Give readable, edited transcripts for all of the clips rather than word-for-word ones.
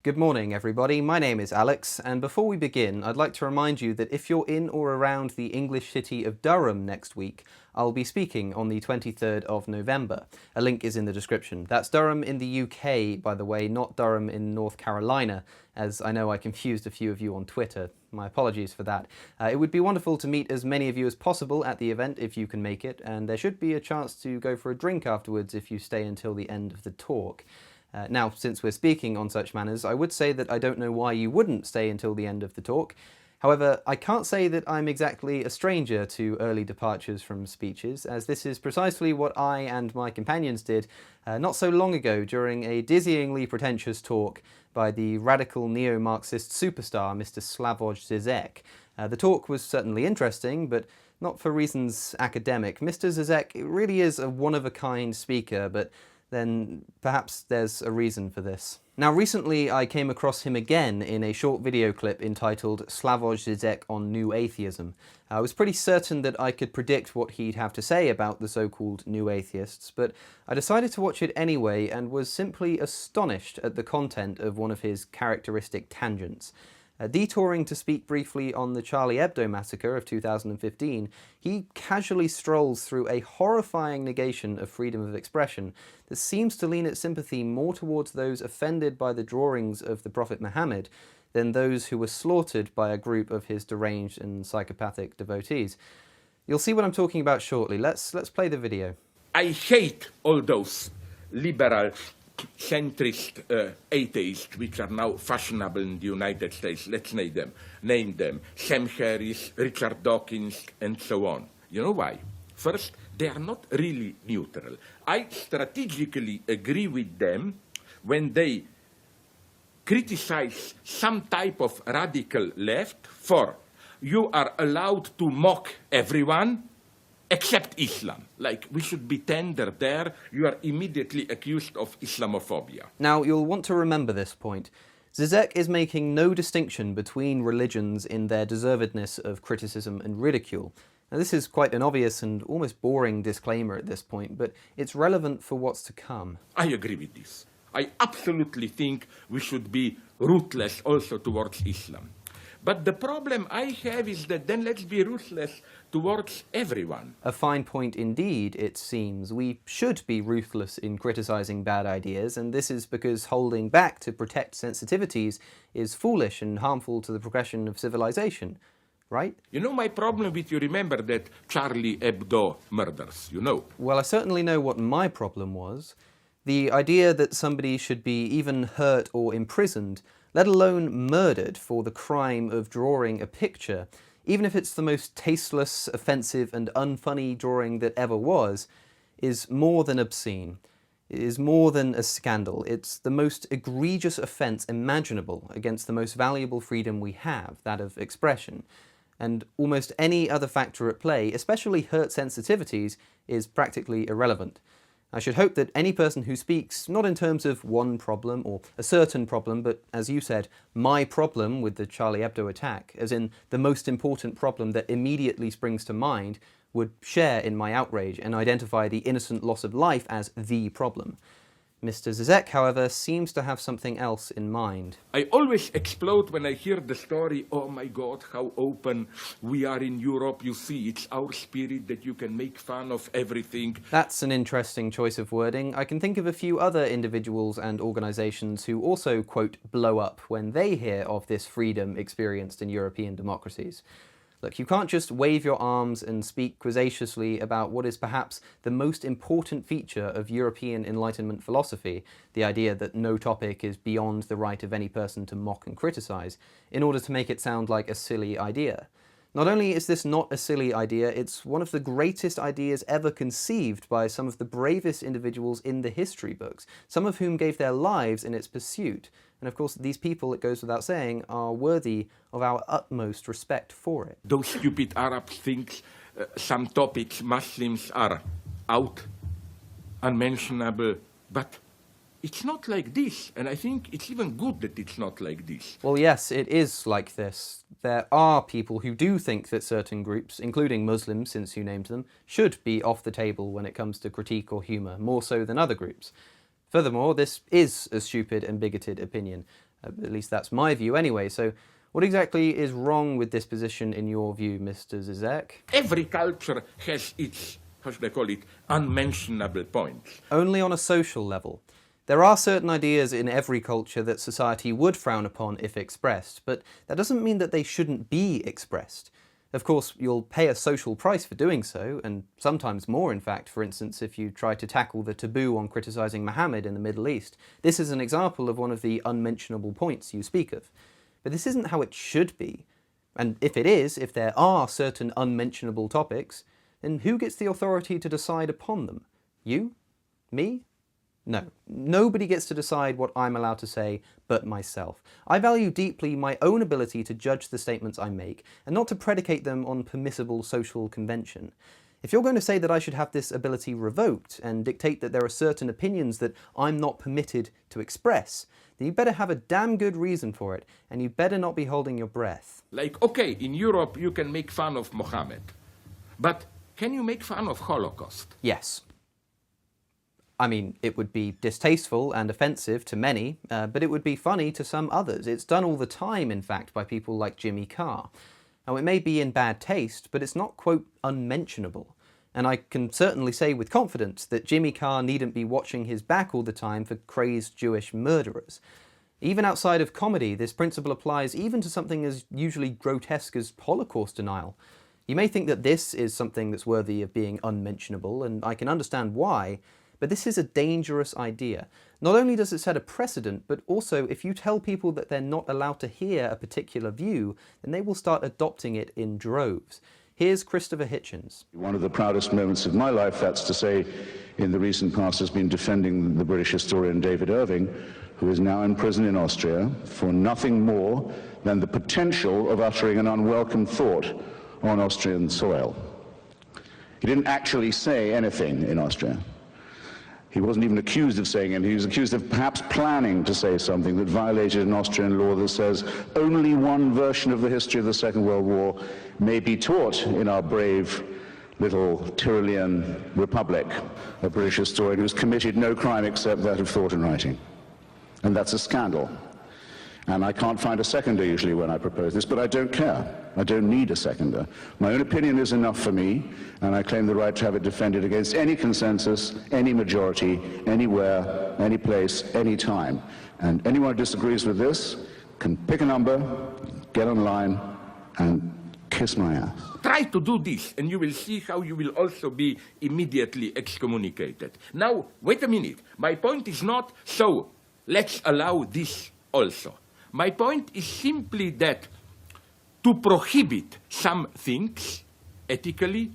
Good morning, everybody. My name is Alex, and before we begin, I'd like to remind you that if you're in or around the English city of Durham next week, I'll be speaking on the 23rd of November. A link is in the description. That's Durham in the UK, by the way, not Durham in North Carolina, as I know I confused a few of you on Twitter. My apologies for that. It would be wonderful to meet as many of you as possible at the event if you can make it, and there should be a chance to go for a drink afterwards if you stay until the end of the talk. Now, since we're speaking on such matters, I would say that I don't know why you wouldn't stay until the end of the talk. However, I can't say that I'm exactly a stranger to early departures from speeches, as this is precisely what I and my companions did not so long ago during a dizzyingly pretentious talk by the radical neo-Marxist superstar Mr. Slavoj Zizek. The talk was certainly interesting, but not for reasons academic. Mr. Zizek really is a one-of-a-kind speaker, but then perhaps there's a reason for this. Now, recently I came across him again in a short video clip entitled Slavoj Zizek on New Atheism. I was pretty certain that I could predict what he'd have to say about the so-called New Atheists, but I decided to watch it anyway and was simply astonished at the content of one of his characteristic tangents. Detouring to speak briefly on the Charlie Hebdo massacre of 2015, he casually strolls through a horrifying negation of freedom of expression that seems to lean its sympathy more towards those offended by the drawings of the Prophet Mohammed than those who were slaughtered by a group of his deranged and psychopathic devotees. You'll see what I'm talking about shortly. Let's play the video. I hate all those liberal centrist atheists which are now fashionable in the United States. Let's name them. Sam Harris, Richard Dawkins, and so on. You know why? First, they are not really neutral. I strategically agree with them when they criticize some type of radical left for you are allowed to mock everyone except Islam. Like, we should be tender there. You are immediately accused of Islamophobia. Now, you'll want to remember this point. Zizek is making no distinction between religions in their deservedness of criticism and ridicule. Now, this is quite an obvious and almost boring disclaimer at this point, but it's relevant for what's to come. I agree with this. I absolutely think we should be ruthless also towards Islam. But the problem I have is that then let's be ruthless towards everyone. A fine point indeed, it seems. We should be ruthless in criticizing bad ideas, and this is because holding back to protect sensitivities is foolish and harmful to the progression of civilization, right? You know my problem with you remember that Charlie Hebdo murders, you know? Well, I certainly know what my problem was. The idea that somebody should be even hurt or imprisoned, let alone murdered for the crime of drawing a picture, even if it's the most tasteless, offensive, and unfunny drawing that ever was, is more than obscene. It is more than a scandal. It's the most egregious offence imaginable against the most valuable freedom we have, that of expression. And almost any other factor at play, especially hurt sensitivities, is practically irrelevant. I should hope that any person who speaks, not in terms of one problem or a certain problem, but as you said, my problem with the Charlie Hebdo attack, as in the most important problem that immediately springs to mind, would share in my outrage and identify the innocent loss of life as the problem. Mr. Zizek, however, seems to have something else in mind. I always explode when I hear the story, oh my God, how open we are in Europe. You see, it's our spirit that you can make fun of everything. That's an interesting choice of wording. I can think of a few other individuals and organizations who also, quote, blow up when they hear of this freedom experienced in European democracies. Look, you can't just wave your arms and speak quixotically about what is perhaps the most important feature of European Enlightenment philosophy, the idea that no topic is beyond the right of any person to mock and criticize, in order to make it sound like a silly idea. Not only is this not a silly idea, it's one of the greatest ideas ever conceived by some of the bravest individuals in the history books, some of whom gave their lives in its pursuit. And of course, these people, it goes without saying, are worthy of our utmost respect for it. Those stupid Arabs think some topics Muslims are out, unmentionable, but it's not like this, and I think it's even good that it's not like this. Well, yes, it is like this. There are people who do think that certain groups, including Muslims, since you named them, should be off the table when it comes to critique or humour, more so than other groups. Furthermore, this is a stupid and bigoted opinion. At least that's my view anyway, so what exactly is wrong with this position in your view, Mr. Zizek? Every culture has its, how should I call it, unmentionable points. Only on a social level. There are certain ideas in every culture that society would frown upon if expressed, but that doesn't mean that they shouldn't be expressed. Of course, you'll pay a social price for doing so, and sometimes more in fact, for instance, if you try to tackle the taboo on criticising Mohammed in the Middle East. This is an example of one of the unmentionable points you speak of. But this isn't how it should be. And if it is, if there are certain unmentionable topics, then who gets the authority to decide upon them? You? Me? No, nobody gets to decide what I'm allowed to say but myself. I value deeply my own ability to judge the statements I make and not to predicate them on permissible social convention. If you're going to say that I should have this ability revoked and dictate that there are certain opinions that I'm not permitted to express, then you better have a damn good reason for it, and you better not be holding your breath. Like, okay, in Europe you can make fun of Mohammed, but can you make fun of Holocaust? Yes. I mean, it would be distasteful and offensive to many, but it would be funny to some others. It's done all the time, in fact, by people like Jimmy Carr. Now, it may be in bad taste, but it's not, quote, unmentionable. And I can certainly say with confidence that Jimmy Carr needn't be watching his back all the time for crazed Jewish murderers. Even outside of comedy, this principle applies even to something as usually grotesque as Holocaust denial. You may think that this is something that's worthy of being unmentionable, and I can understand why, but this is a dangerous idea. Not only does it set a precedent, but also if you tell people that they're not allowed to hear a particular view, then they will start adopting it in droves. Here's Christopher Hitchens. One of the proudest moments of my life, that's to say, in the recent past, has been defending the British historian David Irving, who is now in prison in Austria for nothing more than the potential of uttering an unwelcome thought on Austrian soil. He didn't actually say anything in Austria. He wasn't even accused of saying anything. He was accused of perhaps planning to say something that violated an Austrian law that says only one version of the history of the Second World War may be taught in our brave little Tyrolean republic. A British historian who's committed no crime except that of thought and writing. And that's a scandal. And I can't find a seconder usually when I propose this, but I don't care. I don't need a seconder. My own opinion is enough for me, and I claim the right to have it defended against any consensus, any majority, anywhere, any place, any time. And anyone who disagrees with this can pick a number, get online, and kiss my ass. Try to do this, and you will see how you will also be immediately excommunicated. Now, wait a minute. My point is not, so let's allow this also. My point is simply that to prohibit some things ethically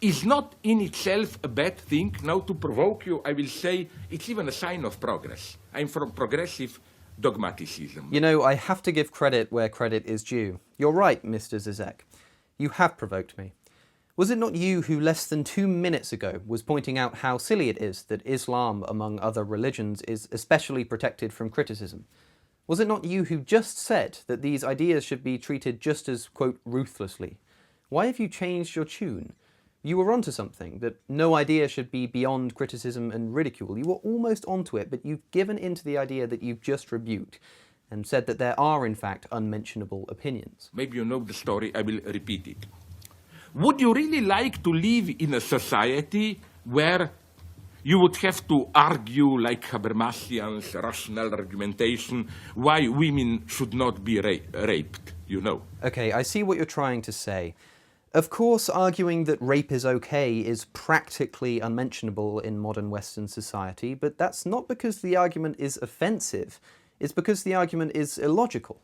is not in itself a bad thing. Now, to provoke you, I will say it's even a sign of progress. I'm from progressive dogmatism. You know, I have to give credit where credit is due. You're right, Mr. Zizek. You have provoked me. Was it not you who less than 2 minutes ago was pointing out how silly it is that Islam, among other religions, is especially protected from criticism? Was it not you who just said that these ideas should be treated just as, quote, ruthlessly? Why have you changed your tune? You were onto something, that no idea should be beyond criticism and ridicule. You were almost onto it, but you've given in to the idea that you've just rebuked, and said that there are, in fact, unmentionable opinions. Maybe you know the story, I will repeat it. Would you really like to live in a society where you would have to argue like Habermasians, rational argumentation, why women should not be raped, you know? Okay, I see what you're trying to say. Of course, arguing that rape is okay is practically unmentionable in modern Western society, but that's not because the argument is offensive. It's because the argument is illogical.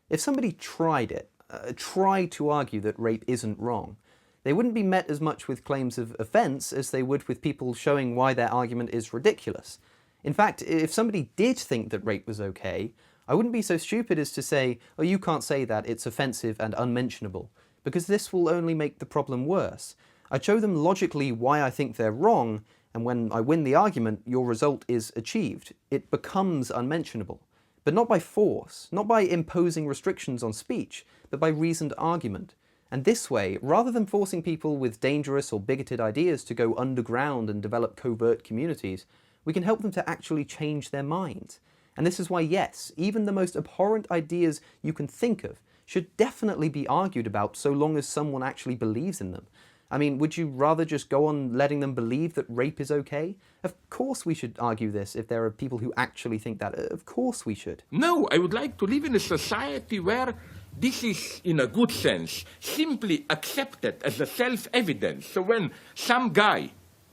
If somebody tried to argue that rape isn't wrong, they wouldn't be met as much with claims of offence as they would with people showing why their argument is ridiculous. In fact, if somebody did think that rape was okay, I wouldn't be so stupid as to say, oh, you can't say that, it's offensive and unmentionable, because this will only make the problem worse. I'd show them logically why I think they're wrong, and when I win the argument, your result is achieved. It becomes unmentionable. But not by force, not by imposing restrictions on speech, but by reasoned argument. And this way, rather than forcing people with dangerous or bigoted ideas to go underground and develop covert communities, we can help them to actually change their minds. And this is why, yes, even the most abhorrent ideas you can think of should definitely be argued about so long as someone actually believes in them. I mean, would you rather just go on letting them believe that rape is okay? Of course we should argue this if there are people who actually think that. Of course we should. No, I would like to live in a society where this is, in a good sense, simply accepted as a self-evidence. So when some guy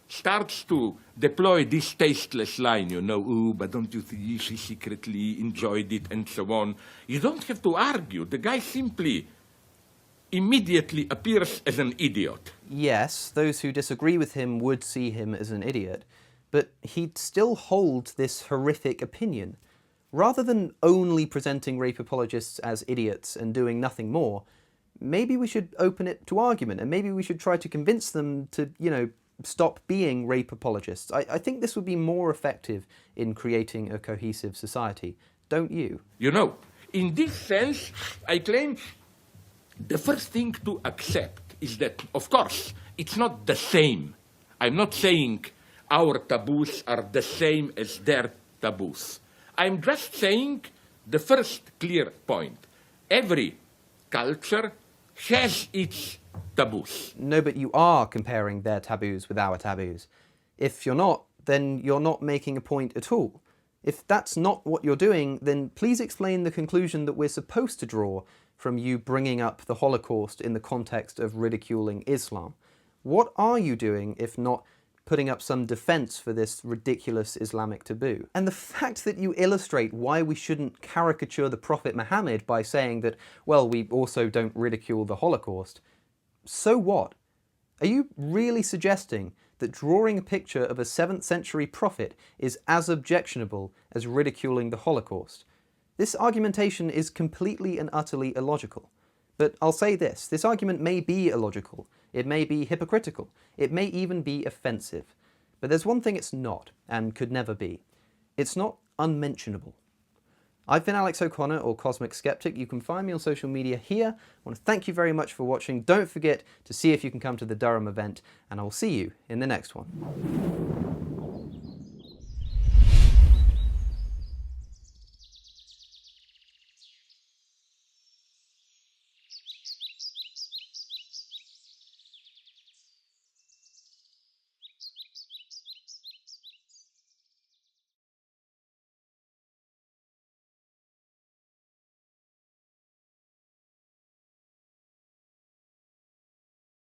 starts to deploy this tasteless line, oh, but don't you think she secretly enjoyed it, and so on, you don't have to argue. The guy simply immediately appears as an idiot. Yes, those who disagree with him would see him as an idiot, but he'd still hold this horrific opinion. Rather than only presenting rape apologists as idiots and doing nothing more, maybe we should open it to argument, and maybe we should try to convince them to, stop being rape apologists. I think this would be more effective in creating a cohesive society, don't you? In this sense, I claim the first thing to accept is that, of course, it's not the same. I'm not saying our taboos are the same as their taboos. I'm just saying the first clear point. Every culture has its taboos. No, but you are comparing their taboos with our taboos. If you're not, then you're not making a point at all. If that's not what you're doing, then please explain the conclusion that we're supposed to draw from you bringing up the Holocaust in the context of ridiculing Islam. What are you doing if not putting up some defense for this ridiculous Islamic taboo? And the fact that you illustrate why we shouldn't caricature the Prophet Mohammed by saying that, well, we also don't ridicule the Holocaust, so what? Are you really suggesting that drawing a picture of a 7th century prophet is as objectionable as ridiculing the Holocaust? This argumentation is completely and utterly illogical. But I'll say this argument may be illogical, it may be hypocritical, it may even be offensive. But there's one thing it's not, and could never be. It's not unmentionable. I've been Alex O'Connor, or Cosmic Skeptic. You can find me on social media here. I want to thank you very much for watching. Don't forget to see if you can come to the Durham event, and I will see you in the next one.